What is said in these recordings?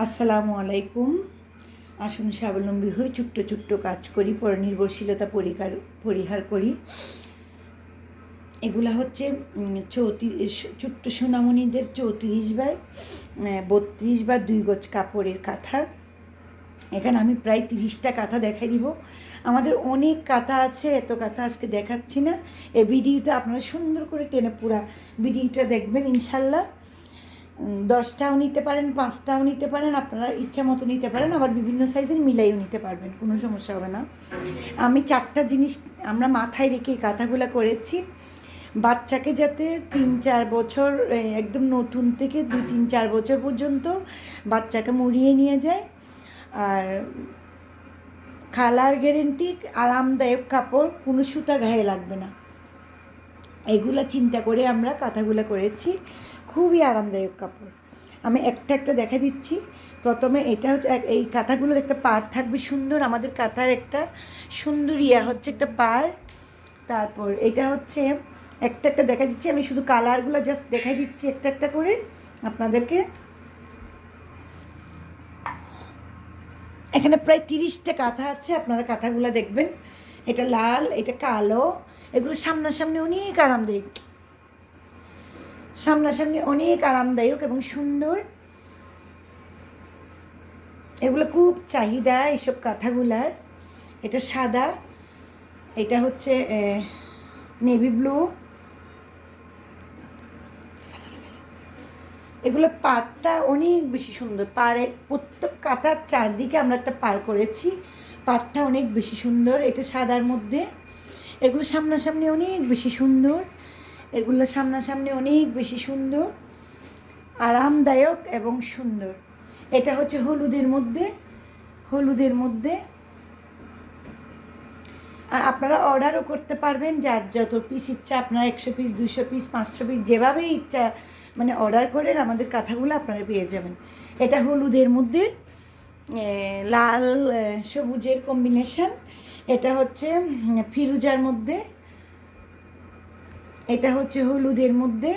আসসালামু আলাইকুম। আসুন স্বাবলম্বী হয়ে ছোট্ট ছোট্ট কাজ করি, পরনির্ভরশীলতা পরিহার করি। এগুলা হচ্ছে 34 ছোট্ট সোনামণিদের 34 বাই 32 বা 2 গজ কাপড়ের কাঁথা। এখানে আমি প্রায় 30টা কাঁথা দেখাই দিব। আমাদের অনেক কাঁথা আছে, এত কাঁথা আজকে দেখাচ্ছি না। এই ভিডিওটা আপনারা সুন্দর করে টেনে পুরা ভিডিওটা দেখবেন ইনশাল্লাহ। 10টাও নিতে পারেন, 5টাও নিতে পারেন, আপনারা ইচ্ছা মতো নিতে পারেন, আবার বিভিন্ন সাইজের মিলাইও নিতে পারবেন, কোনো সমস্যা হবে না। আমি 4টা জিনিস আমরা মাথায় রেখে এই কাঁথাগুলো করেছি। বাচ্চাকে যাতে 3-4 বছর, একদম নতুন থেকে 2-3-4 বছর পর্যন্ত বাচ্চাকে মুড়িয়ে নিয়ে যায়। আর কালার গ্যারেন্টি, আরামদায়ক কাপড়, কোনো সুতা গায়ে লাগবে না। এগুলা চিন্তা করে আমরা কাঁথাগুলো করেছি। খুবই আরামদায়ক কাপড়। আমি একটা একটা দেখা দিচ্ছি। প্রথমে এটা হচ্ছে, এই কাঁথাগুলোর একটা পাড় থাকবে সুন্দর। আমাদের কাঁথার একটা সুন্দর হচ্ছে একটা পাড়। তারপর এটা হচ্ছে একটা একটা দেখা দিচ্ছি। আমি শুধু কালারগুলো জাস্ট দেখাই দিচ্ছি একটা একটা করে আপনাদেরকে। এখানে প্রায় 30টা কাঁথা আছে, আপনারা কাঁথাগুলো দেখবেন। এটা লাল, এটা কালো। এগুলো সামনাসামনি অনেক আরামদায়ক এবং সুন্দর। এগুলো খুব চাহিদা এইসব কাঁথাগুলার। এটা সাদা, এটা হচ্ছে নেভি ব্লু। এগুলো পাড়টা অনেক বেশি সুন্দর। পাড়ে প্রত্যেক কাঁথার চারদিকে আমরা একটা পাড় করেছি। পাড়টা অনেক বেশি সুন্দর। এটা সাদার মধ্যে। এগুলো সামনাসামনি অনেক বেশি সুন্দর। আরামদায়ক এবং সুন্দর। এটা হচ্ছে হলুদের মধ্যে। আর আপনারা অর্ডারও করতে পারবেন, যার যত পিস ইচ্ছা, আপনারা 100 পিস, 200 পিস, 500 পিস, যেভাবেই ইচ্ছা মানে অর্ডার করেন, আমাদের কাঁথাগুলো আপনারা পেয়ে যাবেন। এটা হলুদের মধ্যে লাল সবুজের কম্বিনেশন। এটা হচ্ছে ফিরোজার মধ্যে। এটা হচ্ছে হলুদের মধ্যে।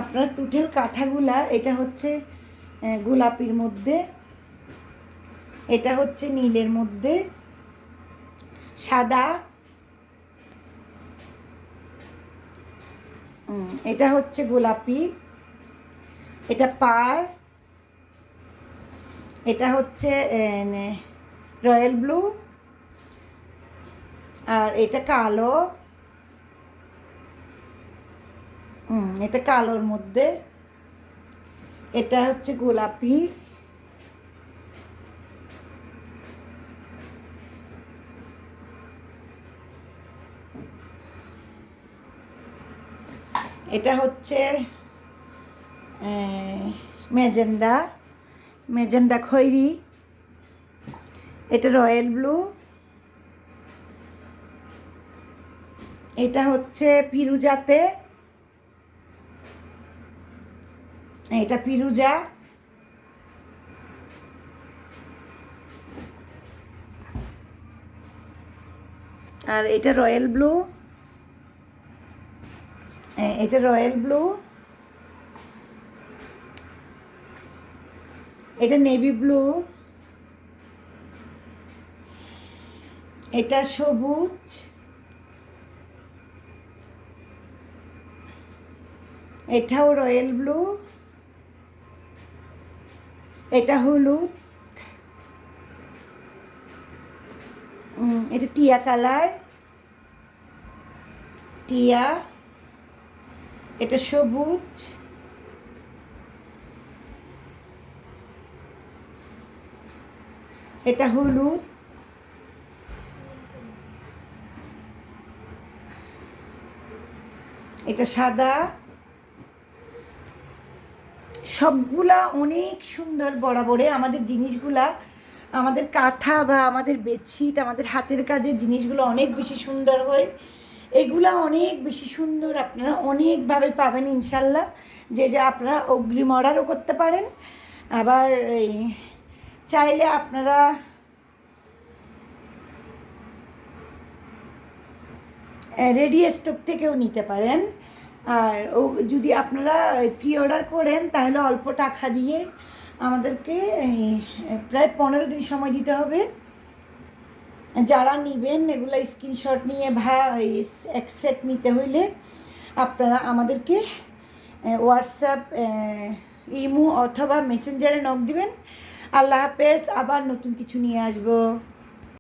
আপনার টোটাল কাঁথাগুলা, এটা হচ্ছে গোলাপির মধ্যে, এটা হচ্ছে নীলের মধ্যে, সাদা, এটা হচ্ছে গোলাপি, এটা পাড়, এটা হচ্ছে রয়্যাল ব্লু, আর এটা কালো, এটা কালোর মধ্যে, এটা হচ্ছে গোলাপি, এটা হচ্ছে মেজেন্ডা খয়েরি, এটা রয়্যাল ব্লু, এটা হচ্ছে ফিরোজাতে, এটা ফিরোজা, আর এটা রয়্যাল ব্লু, এটা নেভি ব্লু, এটা সবুজ, এটাও রয়্যাল ব্লু, এটা হলুদ, এটা টিয়া কালার, এটা সবুজ, এটা হলুদ, এটা সাদা। সবগুলা অনেক সুন্দর বরাবরে। আমাদের জিনিসগুলা, আমাদের কাঁথা বা আমাদের বেডশিট, আমাদের হাতের কাজের জিনিসগুলো অনেক বেশি সুন্দর হয়। এগুলা অনেক বেশি সুন্দর, আপনারা অনেকভাবে পাবেন ইনশাল্লাহ। যে আপনারা অগ্রিম অর্ডারও করতে পারেন, আবার চাইলে আপনারা রেডি স্টক থেকেও নিতে পারেন। আর ও যদি আপনারা প্রি অর্ডার করেন তাহলে অল্প টাকা দিয়ে আমাদেরকে প্রায় 15 দিন সময় দিতে হবে। যারা নেবেন এগুলো স্ক্রিনশট নিয়ে এক সেট নিতে হইলে আপনারা আমাদেরকে হোয়াটসঅ্যাপ, ইমো অথবা মেসেঞ্জারে নক দিবেন। আল্লাহ হাফেজ, আবার নতুন কিছু নিয়ে আসবো।